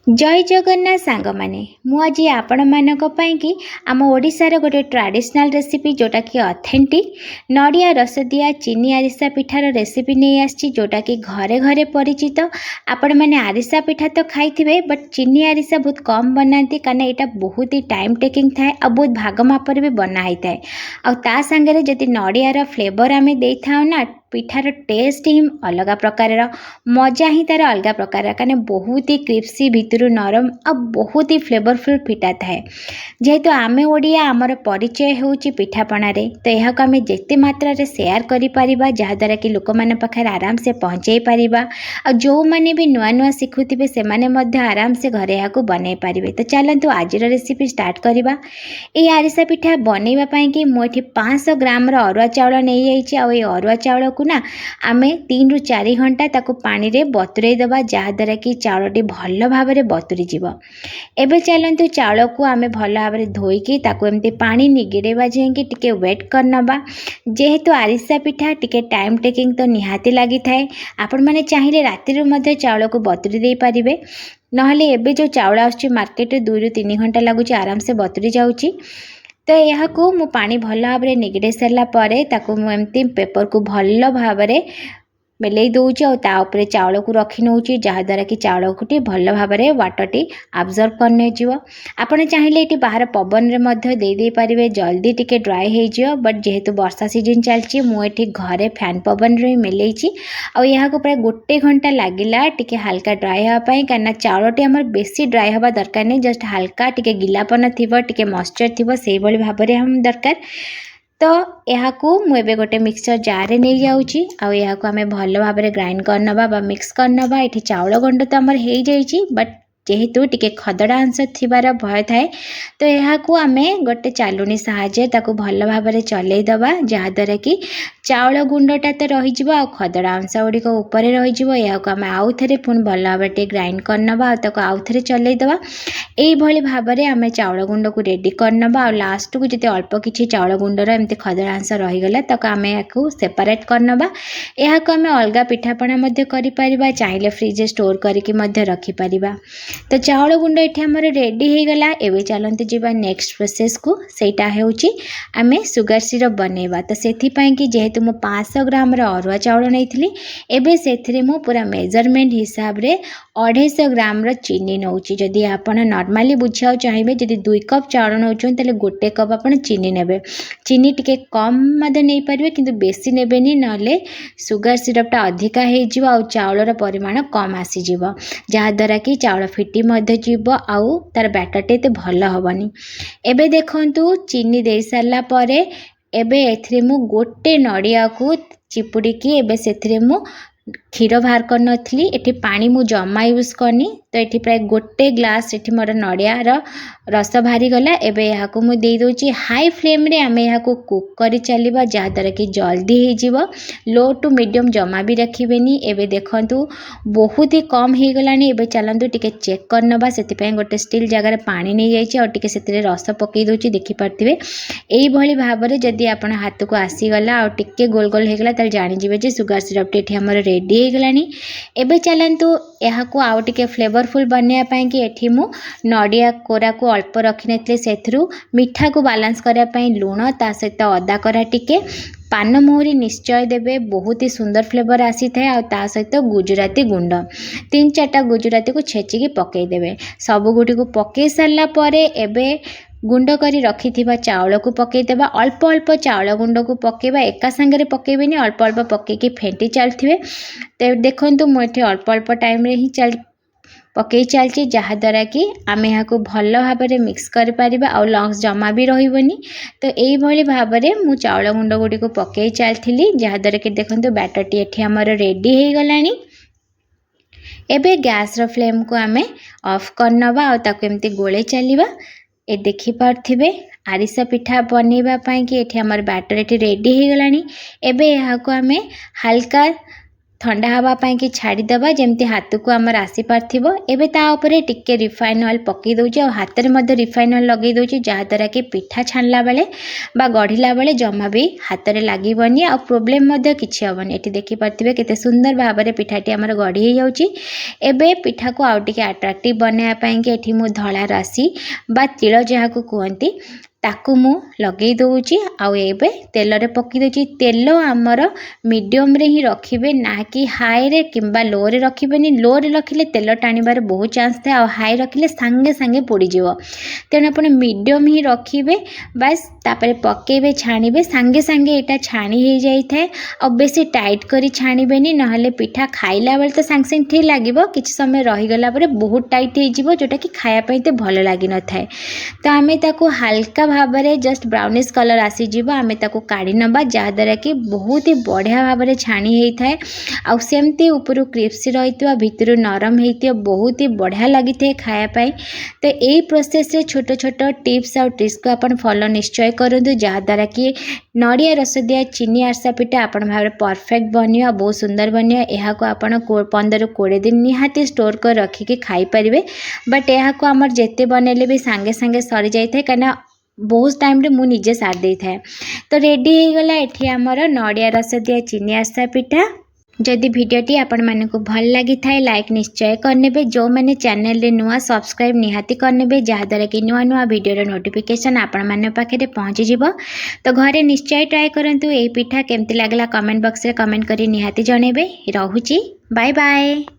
जय जगन्नाथ सांग माने मु आज आपण मानक कि आम ओडिशार गोटे ट्रेडिशनल रेसिपी जोटा कि ऑथेंटिक नड़िया रस दिया चीनी आरिसा पिठार रेसिपी नहीं आसी जोटा कि घरे घरे परिचित। आपण मैंने आरिसा पिठा तो खाई थे बट चीनी आरिसा बहुत कम बनाती कारण यहाँ बहुत ही टाइम टेकिंग थाए आ बहुत भाग मापर भी बनाई थाए आ सांगे जदि नड़ियार फ्लेवर आम दे था ना पिठार टेस्ट ही अलग प्रकार मजा ही तार अलग प्रकार कारण बहुत ही क्रिप्सी भितर नरम आ बहुत ही फ्लेवरफुल पिठा थाए। जेहेतु आमे ओडिया आमर परिचय होउची पिठापणारे तो यह आम जिते मात्रा रे शेयर करिपरिबा जहाद्वारा कि लोक माने पाखरे आराम से पहुँचाई पारिबा आ जो माने भी नुआ नुआ शिखुथिबे से माने मध्य आराम से घरे याकू बनै पारिबे। तो चलतु आज रेसिपी स्टार्ट करिबा। ए आरिसा पिठा बनैबा पई कि मु एठी 500 ग्राम रो अरुआ चाउल नै जाइछि आ ए अरुआ चाउल को ना आमे 3 रु 4 घंटा ताकू पानी रे बतुरै दबा जहाद्वारा कि चाउलटी भल भाव में बतुरी जीव। एबे चलतु चाउल को आमे भल भाव में धोईकी ताकू एमती पानी निगिड़ेबा जाएंगे टिके वेट करनबा। जेहेतु आरिसा पिठा टिके टाइम टेकिंग तो निहाती लगी थाए आपण माने चाहिए राति मध्य चाउल को बतुरी दे पारिबे नहले एबे जो चाउल आछी मार्केट 2 रु 3 घंटा लगुच आराम से बतुरी जाउची। तो यह को मु पानी भल भाव में निगिड़े सारा पर ताकू मु एमती पेपर को भल भाव में मिलई दूची और चाउल को रखी नौची जहाद्वारा कि चाउल को भल भाव में वाटरटी आब्जर्व करने आपड़ चाहिए ये बाहर पवन रे मध्य दे दे पारिबे जल्दी टिके ड्राई हो जियो बट जेहेतु वर्षा सीजन चलची मुझे घरे फैन पवन रे मिलैची आ यहाँ को प्राय 1 घंटा लगिला टिके हल्का ड्राई होगापाई कारण चाउलटी आमर बेसी ड्राई हवा दरकार नहीं जस्ट हल्का टिके गिलापन थिबो टिके मॉइस्चर थिबो सेही भली भाव में हम दरकार। तो यहाँ को मुझे गोटे मिक्सचर जार रे नहीं जाऊँगी आ यहाँ को आम भल भाव में ग्राइंड करनबा मिक्स करनबा। ये चाउल गंड तो आमर हो जाइए बट जेहेतु टिके खदड़ा अंश थिबार भय थाए तो यहाँ को आम गोटे चालुनी साहाଯ୍य ताकू भल भाव में चलई दबा जहाद्वारा कि चाउल गुंडटा तो रही आ खदड़ा अंश गुड़िक उपर रही यहाँ को आम आउ थे पुणी भल भाव में ग्राइंड करनबा आउ थे चलई दबा। यही भाव में आम चाउल गुंड को रेडी करनबा आ लास्ट को जब अल्प किसी चाउल गुंडर एमती खदड़ा अंश रहीगला तक आम या सेपरेट करनबा। यहाँ को आम अलग पिठापणा करिपरिबा चाहिए फ्रिज स्टोर करके रखिपर। तो चाउल गुंड ये आमर रेडी हो गला। एवं चलते जीवा नेक्स्ट प्रोसेस को सेटा होउची आमे सुगर सिरप बनैबा। तो सेथिपाई कि जेहेतु मु 500 ग्राम रो अरुआ चाउल नैथिली एबे सेथिरे मु पूरा मेजरमेंट हिसाब रे 250 ग्राम रो चीनी नौची। जदि आपण नॉर्मली बुझाओ चाहिए जदि 2 कप चाउल नौचन तले 1 कप आपण चीनी नेबे। चीनी टिके कम मदे नै परिबे किंतु बेसी नेबेनी नले सुगर सिरपटा अधिका हे जिवो आ चाउलर परिमाण कम आसी जिवो जहाद्वारा कि चाउल फिटी मध्य जीव आउ तार बैटरटे एते भल हबनी। एबे देखंतु चीनी दे सारला परे एबे एथरे मु गोटे नड़िया को चिपुड़ी की एबे सेथरे मु क्षीर बाहर कर नथली एठी पानी मु जमा यूज करनी। तो ये प्राय 1 ग्लास एठी मोर नड़ियार रस बाहरी गला। एबे यहाँ को मुझे दे दूची हाई फ्लेम रे आमे यहाँ को कुक करी चलिबा जहाद्वारा कि जल्दी हो जिवो। लो टू मीडियम जमा भी रखिबेनी। एबे देखंतु बहुत ही कम हो गलानी। एबे चलंतु टिके चेक करनबा सेतिपय गोटे स्टील जगह पानी नहीं जाइछि और टिके सेतिरे रस पकई दोची देखि पारथिबे। एई भली भाव रे जदि आपण हाथ को आसी गला और टिके गोल गोल हो गला त जानि जिवे जे सुगर सिरप टे एठी हमर रेडी हो गलानी। एबे चलंतु यहाँ को आउ टिके फ्लेवरफुल बनैया पई कि एठी मु नड़िया कोरा को अल्प रखी नथले सेथरु मीठा को बैलेंस करया पई लूण ता सहित अदा करा टिके पान मोहरी निश्चय देबे बहुत ही सुंदर फ्लेवर आसी थाए आ ता सहित गुजराती गुंड 3-4टा गुजराती को छेचिकी पकई देबे। सब गुटी को पकई सारला परे एबे गुंड करी रखी चाउल को पकई देबा। अल्प अल्प चाउल गुंड को पकेबा एका संगे पकेबेनी अल्प अल्प पकईकी फेंटी चलथिबे। तो देखंतु मु एठी अल्प अल्प टाइम रे ही पकई चलची जहाद्वारा कि आम यहाँ को भल भाव में मिक्स करिपरिबा आ लंग्स जमा भी रहिबनी। तो यही भली भाव में मु चाउल गुंड गुडी को पकई चलथिली जहाद्वारा कि देखंतु बैटरटी एठी हमर रेडी हो गलानी। एबे गैस रो फ्लेम को आमे ऑफ करनबा आ ताको एमती गोले चलिबा। ए देखि पारथिबे आरिसा पिठा बनैबा पई कि एठी हमर बैटर एठी रेडी हो गलानी। एबे यहाँ को आमे हल्का ठंडा हवा कि छाड़ीदबा जमती हाथ को आमर आसी पार्थिबो। एबे ता ऊपर टिके रिफाइन ऑयल पकई दउची और हाथ रे मध्य रिफाइन ऑयल लगे दउची जहा द्वारा कि पिठा छाणला बेले बा गढ़िला बेले जमा भी हाथ रे लागीबनी आ प्रॉब्लम मध्य किछि हबनी। एठी देखि पार्थिबे केते सुंदर भाबरे पिठाटी आमर गढ़ी हे जाउची। एबे पिठा को आउ टिके अट्रैक्टिव बनाया पई कि एठी मु धळा राशि बा तिळ जहा को कहंती ताकू मु लगे दउची आउ एबे तेल रे पकई दउची। तेल आमर मीडियम रे ही रखिबे ना कि हाई रे किंबा लो रे रखिबेनी। लो रे रखिले तेल टाणीबार बहुत चांस थाए और हाई रखिले सांगे सांगे पोड़ी जीवो। तेणु आपण मीडियम ही रखिबे बस तापरे पकेबे छाणीबे सांगे सांगे एटा छाणी हे जाई थाए और बेसी टाइट करी छाणीबेनी नहले पिठा खाइला बेले तो सांगे सांगे ठीक लागिबो किछ समय रही गला परे बहुत टाइट हे जीवो जोटा कि खाया पई ते भलो लागि न थाए। तो आमे ताको हल्का भाबरे जस्ट ब्राउनिश कलर आसी जीवो आमे ताको काढी नबा जहा द्वारा कि बहुत ही बढ़िया भाबरे छाणी हे थाए आउ सेमती ऊपर क्रिस्पी रही भितर नरम होती बहुत ही बढ़िया लगी थे खाया पाई। तो यही प्रोसेस रे छोट छोट टिप्स और ट्रिक्स को अपन फॉलो निश्चय करूँ जहा द्वारा कि नड़िया रस दिया चीनी आरसा पिठा आपण भाव परफेक्ट बनिया बहुत सुंदर बनिया। यह को आपण 15-20 दिन निहाती स्टोर कर रखिकी खाई पारिबे। बट यह को आमर जेते बनेले भी सांगे सांगे सरी जाई थे कना बहुत टाइम रे मु निजे सार दे थाए। तो रेडी हो गला एठी आमर नड़िया रस दिया चीनी आरसा पिठा। जदि भिडियोटी आपण मानकु भल लगी थाए लाइक निश्चय करनेबे। जो मैंने चैनल रे नुआ सब्सक्राइब निहाती करनेबे जहा द्वारा कि नुआ नुआ वीडियो नोटिफिकेशन आपण माने पाखे पहुंची जिवो। तो घरे निश्चय ट्राई करंतु। एई पिठा केमती लागला कमेंट बॉक्स रे कमेंट करी निहाती जणेबे। रहूची बाय बाय।